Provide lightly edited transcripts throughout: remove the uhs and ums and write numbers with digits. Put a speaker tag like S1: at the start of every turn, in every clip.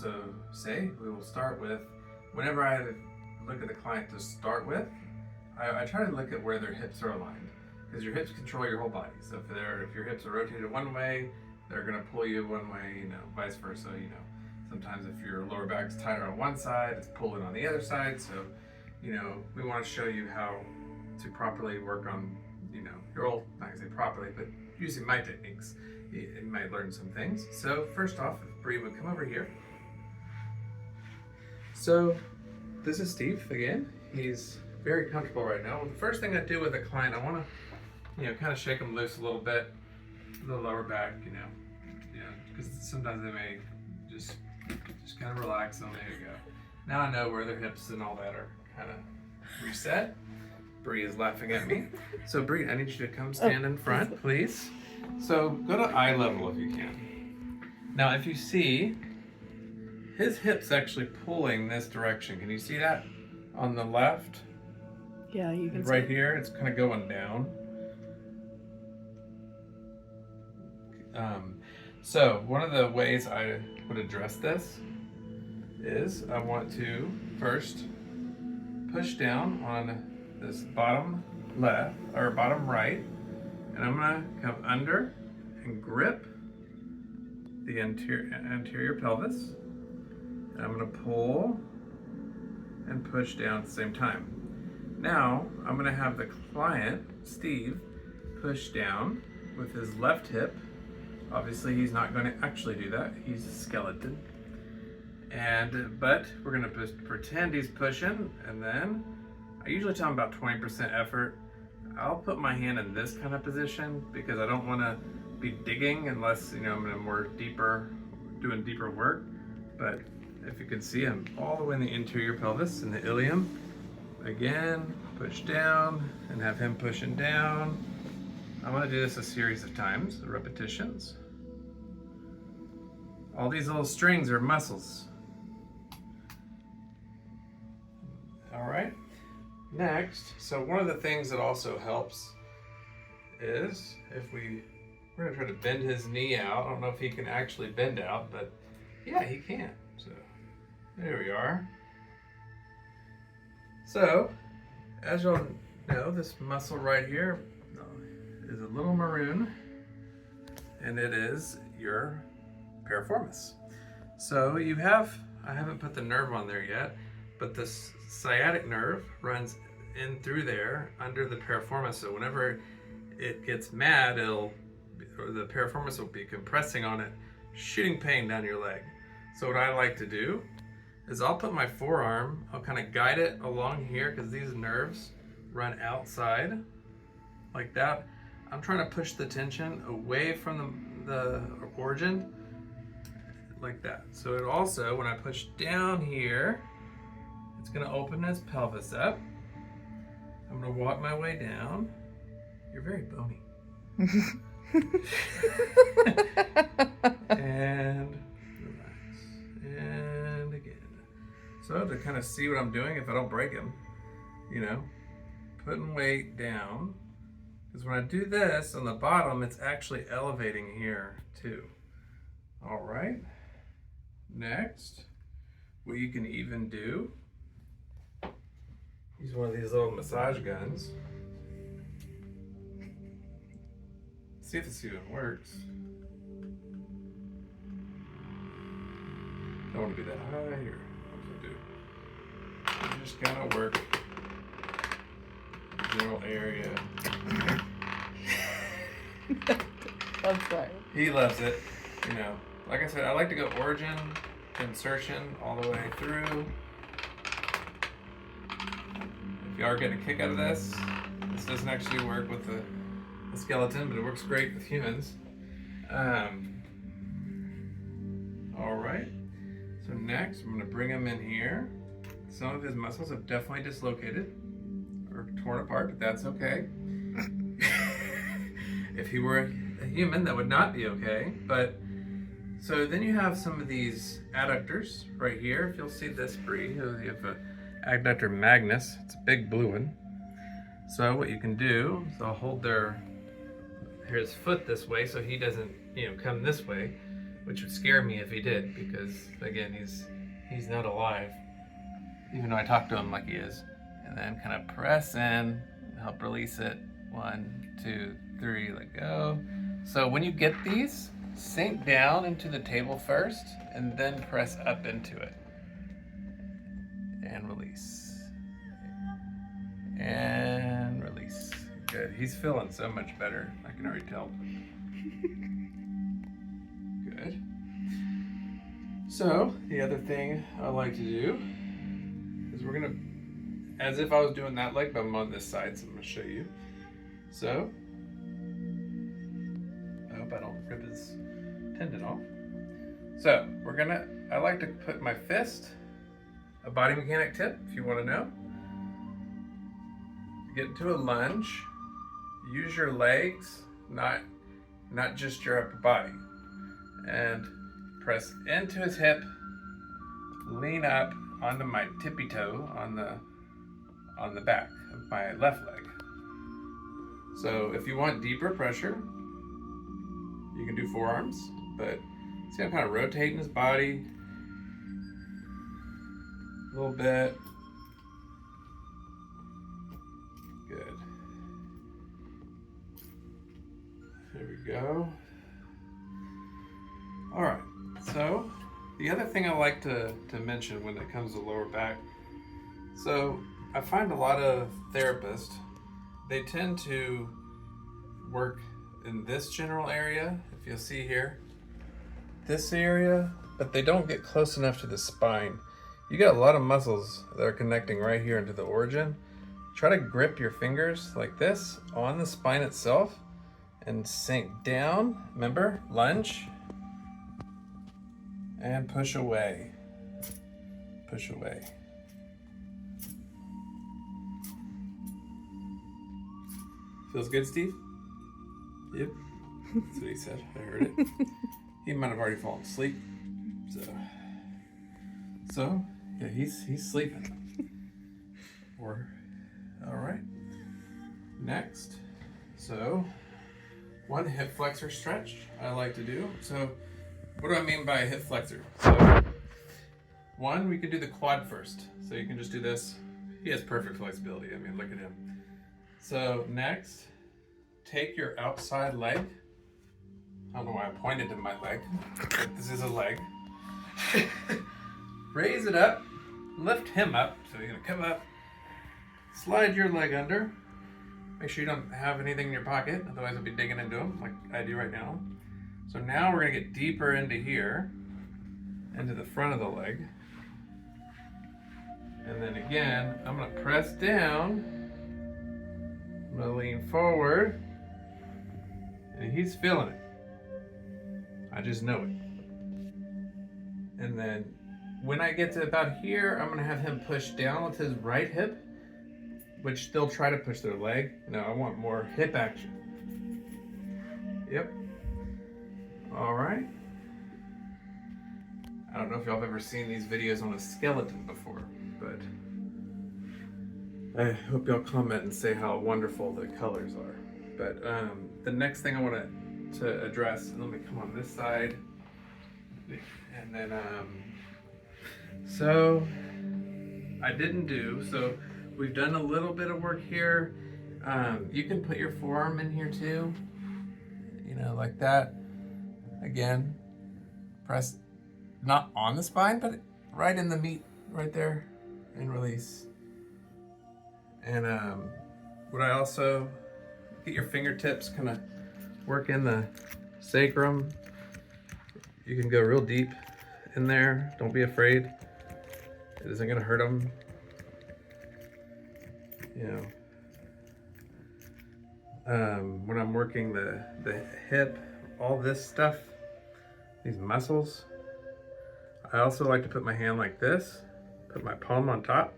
S1: So say we will start with, whenever I look at the client to start with, I try to look at where their hips are aligned, because your hips control your whole body. So if your hips are rotated one way, they're going to pull you one way, vice versa. Sometimes if your lower back's tighter on one side, it's pulling on the other side. So, we want to show you how to properly work on, your old, not gonna say properly, but using my techniques, you might learn some things. So first off, if Bree would come over here. So this is Steve again. He's very comfortable right now. Well, the first thing I do with a client, I want to, kind of shake them loose a little bit, the lower back, because sometimes they may just kind of relax them. There you go. Now I know where their hips and all that are kind of reset. Bree is laughing at me. So Bree, I need you to come stand in front, please. So go to eye level if you can. Now if you see, his hip's actually pulling this direction. Can you see that on the left?
S2: Yeah, you can
S1: right
S2: see.
S1: Here, it's kind of going down. So one of the ways I would address this is I want to first push down on this bottom left or bottom right, and I'm gonna come under and grip the anterior pelvis, and I'm gonna pull and push down at the same time. Now I'm gonna have the client, Steve, push down with his left hip. Obviously he's not going to actually do that, he's a skeleton. But we're going to pretend he's pushing, and then I usually tell him about 20% effort. I'll put my hand in this kind of position because I don't want to be digging unless I'm doing deeper work. But if you can see, I'm all the way in the interior pelvis and the ilium. Again, push down and have him pushing down. I'm going to do this a series of times, repetitions. All these little strings are muscles. All right. Next, so one of the things that also helps is if we're going to try to bend his knee out. I don't know if he can actually bend out, but yeah, he can. So there we are. So as you'll know, this muscle right here is a little maroon, and it is your piriformis. So I haven't put the nerve on there yet, but the sciatic nerve runs in through there under the piriformis. So whenever it gets mad, the piriformis will be compressing on it, shooting pain down your leg. So what I like to do is I'll put my forearm, I'll kind of guide it along here because these nerves run outside like that. I'm trying to push the tension away from the origin like that. So it also, when I push down here, it's going to open his pelvis up. I'm going to walk my way down. You're very bony. And relax. And again. So to kind of see what I'm doing, if I don't break him, putting weight down. Because when I do this on the bottom, it's actually elevating here too. All right. Next, what you can even do, use one of these little massage guns. See if this even works. Don't want to be that high here. What does it do? You just kind of work the general area.
S2: I'm sorry.
S1: He loves it. Like I said, I like to go origin to insertion all the way through. If you are getting a kick out of this doesn't actually work with the skeleton, but it works great with humans. All right. So next, I'm going to bring him in here. Some of his muscles have definitely dislocated or torn apart, but that's okay. If he were a human, that would not be okay. So then you have some of these adductors right here. If you'll see this, Bree, you have an adductor magnus. It's a big blue one. So what you can do is I'll hold his foot this way so he doesn't, come this way. which would scare me if he did, because again, he's not alive, even though I talk to him like he is. And then kind of press in, help release it. 1, 2, 3, let go. So when you get these, sink down into the table first, and then press up into it. And release. And release. Good. He's feeling so much better. I can already tell. Good. So, the other thing I like to do is we're going to, as if I was doing that leg, but I'm on this side, so I'm going to show you. So, I hope I don't rip his tendon off. So, I like to put my fist, a body mechanic tip, if you want to know. Get into a lunge, use your legs, not just your upper body. And press into his hip, lean up onto my tippy toe on the back of my left leg. So if you want deeper pressure, you can do forearms, but see I'm kind of rotating his body a little bit. Good. There we go. All right, so the other thing I like to mention when it comes to lower back, so I find a lot of therapists, they tend to work in this general area, if you'll see here, this area, but they don't get close enough to the spine. You got a lot of muscles that are connecting right here into the origin. Try to grip your fingers like this on the spine itself and sink down. Remember, lunge and push away. Push away. Feels good, Steve? Yep. That's what he said. I heard it. He might have already fallen asleep. So yeah, he's sleeping. Or all right. Next. So one hip flexor stretch I like to do. So what do I mean by a hip flexor? So one, we could do the quad first. So you can just do this. He has perfect flexibility. I mean, look at him. So next, take your outside leg. I don't know why I pointed to my leg, but this is a leg. Raise it up, lift him up. So you're gonna come up, slide your leg under. Make sure you don't have anything in your pocket, otherwise you'll be digging into them like I do right now. So now we're gonna get deeper into here, into the front of the leg. And then again, I'm gonna press down. I'm gonna lean forward, and he's feeling it. I just know it. And then when I get to about here, I'm gonna have him push down with his right hip, which they'll try to push their leg. No, I want more hip action. Yep. All right. I don't know if y'all have ever seen these videos on a skeleton before, but I hope y'all comment and say how wonderful the colors are. But the next thing I want to address, let me come on this side, and then so we've done a little bit of work here. You can put your forearm in here too, you know, like that. Again, press not on the spine, but right in the meat, right there, and release. And what I also get your fingertips, kind of work in the sacrum. You can go real deep in there. Don't be afraid. It isn't gonna hurt them. You know, when I'm working the hip, all this stuff, these muscles, I also like to put my hand like this, put my palm on top,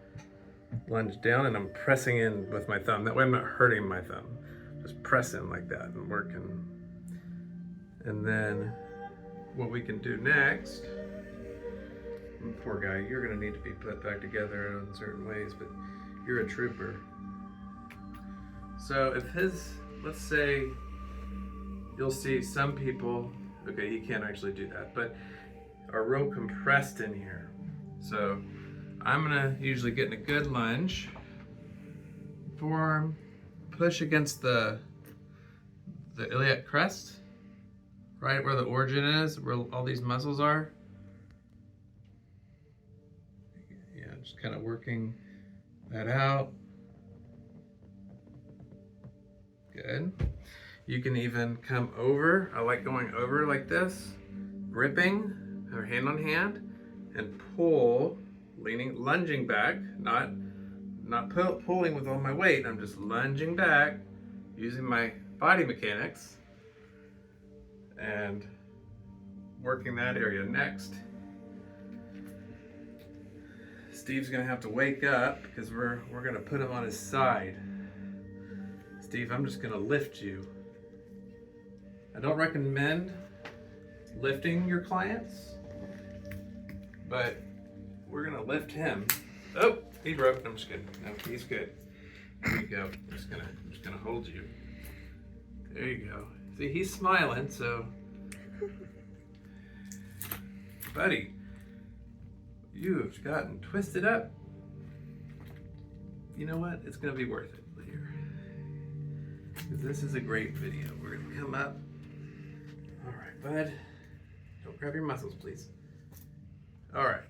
S1: lunge down, and I'm pressing in with my thumb. That way I'm not hurting my thumb. Just press in like that and working. And then what we can do next, poor guy, you're gonna need to be put back together in certain ways, but you're a trooper. So if let's say, you'll see some people Okay, he can't actually do that, but are real compressed in here. So I'm gonna usually get in a good lunge, forearm, push against the iliac crest, right where the origin is, where all these muscles are. Yeah, just kind of working that out. Good. You can even come over. I like going over like this, gripping, or hand on hand, and pull, lunging back, not pulling with all my weight. I'm just lunging back, using my body mechanics, and working that area. Next, Steve's gonna have to wake up because we're gonna put him on his side. Steve, I'm just gonna lift you. I don't recommend lifting your clients, but we're gonna lift him. Oh, he broke. I'm just kidding. No, he's good. There you go. I'm just gonna hold you. There you go. See, he's smiling, so buddy, you've gotten twisted up. You know what? It's gonna be worth it later. Because this is a great video. We're gonna come up. All right, bud. Don't grab your muscles, please. All right.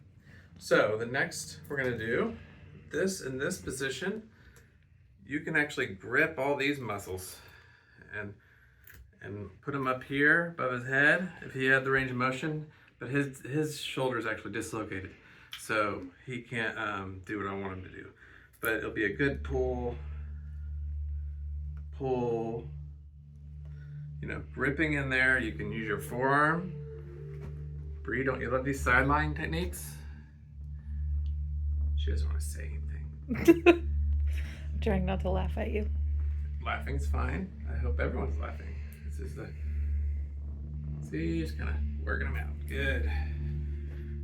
S1: So the next we're gonna do this in this position. You can actually grip all these muscles and put them up here above his head if he had the range of motion. But his shoulder is actually dislocated, so he can't do what I want him to do. But it'll be a good pull. You know, gripping in there. You can use your forearm. Bree, don't you love these sideline techniques? She doesn't want to say anything.
S2: I'm trying not to laugh at you.
S1: Laughing's fine. I hope everyone's laughing. This is the... See, just kind of working them out. Good.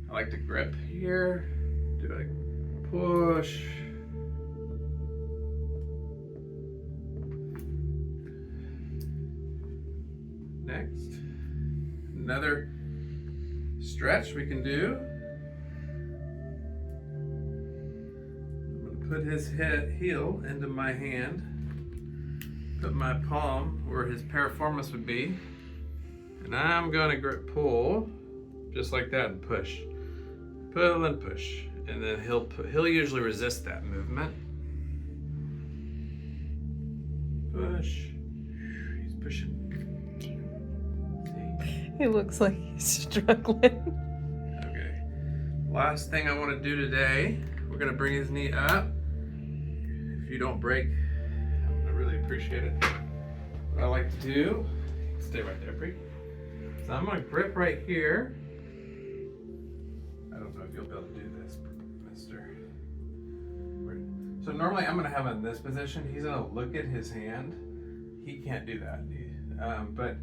S1: I like to grip here. Do a push. Next, another stretch we can do. I'm going to put his heel into my hand, put my palm where his piriformis would be, and I'm going to pull just like that and push. Pull and push, and then he'll usually resist that movement. Push. He's pushing.
S2: He looks like he's struggling.
S1: Okay. Last thing I want to do today, we're going to bring his knee up. If you don't break, I really appreciate it. What I like to do, stay right there, Bree. So I'm going to grip right here. I don't know if you'll be able to do this, mister. So normally I'm going to have him in this position. He's going to look at his hand. He can't do that. But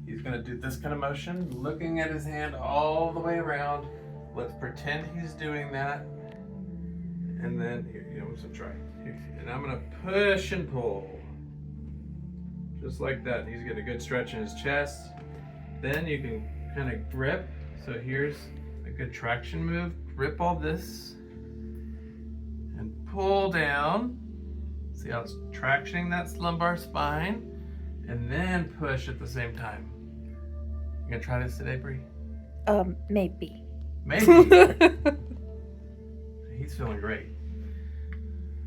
S1: he's going to do this kind of motion, looking at his hand all the way around. Let's pretend he's doing that. And then, here, I'm just going to try. Here, and I'm going to push and pull. Just like that. He's getting a good stretch in his chest. Then you can kind of grip. So here's a good traction move. Grip all this. And pull down. See how it's tractioning that lumbar spine. And then push at the same time. You gonna try this today, Bree?
S2: Maybe.
S1: Maybe. He's feeling great.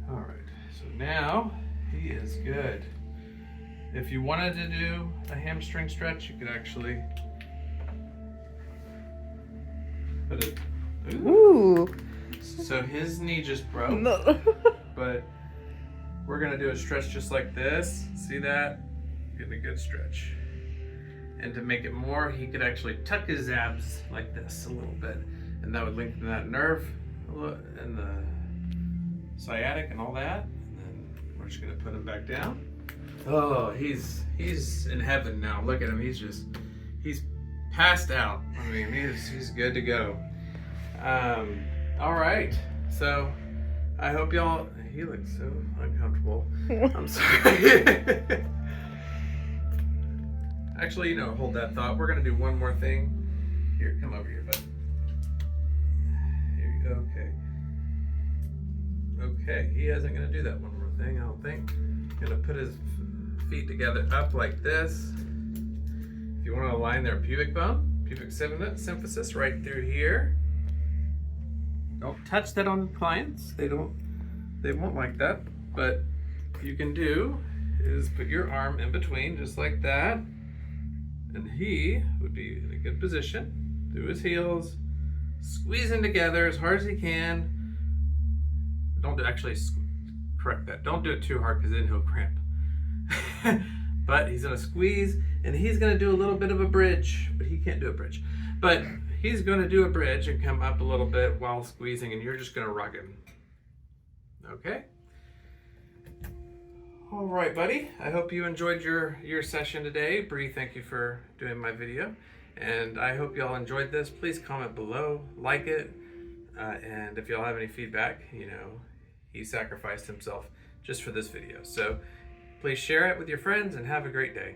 S1: All right, so now he is good. If you wanted to do a hamstring stretch, you could actually put it.
S2: Ooh.
S1: So his knee just broke,
S2: No.
S1: but we're gonna do a stretch just like this. See that? Getting a good stretch. And to make it more, he could actually tuck his abs like this a little bit, and that would lengthen that nerve and the sciatic and all that. And then we're just gonna put him back down. Oh, he's in heaven now. Look at him. He's passed out. I mean, he's good to go. All right. So I hope y'all. He looks so uncomfortable. I'm sorry. Actually, you know, hold that thought. We're gonna do one more thing. Here, come over here, bud. Here you go. Okay. Okay, he isn't gonna do that one more thing, I don't think. Gonna put his feet together up like this. If you want to align their pubic bone, pubic symphysis right through here. Don't touch that on clients. They won't like that. But what you can do is put your arm in between just like that. And he would be in a good position through his heels, squeezing together as hard as he can. Don't actually correct that. Don't do it too hard because then he'll cramp. But he's gonna squeeze and he's gonna do a little bit of a bridge, but he can't do a bridge. But he's gonna do a bridge and come up a little bit while squeezing, and you're just gonna rock him. Okay? All right, buddy. I hope you enjoyed your session today. Bree, thank you for doing my video. And I hope y'all enjoyed this. Please comment below, like it. And if y'all have any feedback, you know, he sacrificed himself just for this video. So please share it with your friends and have a great day.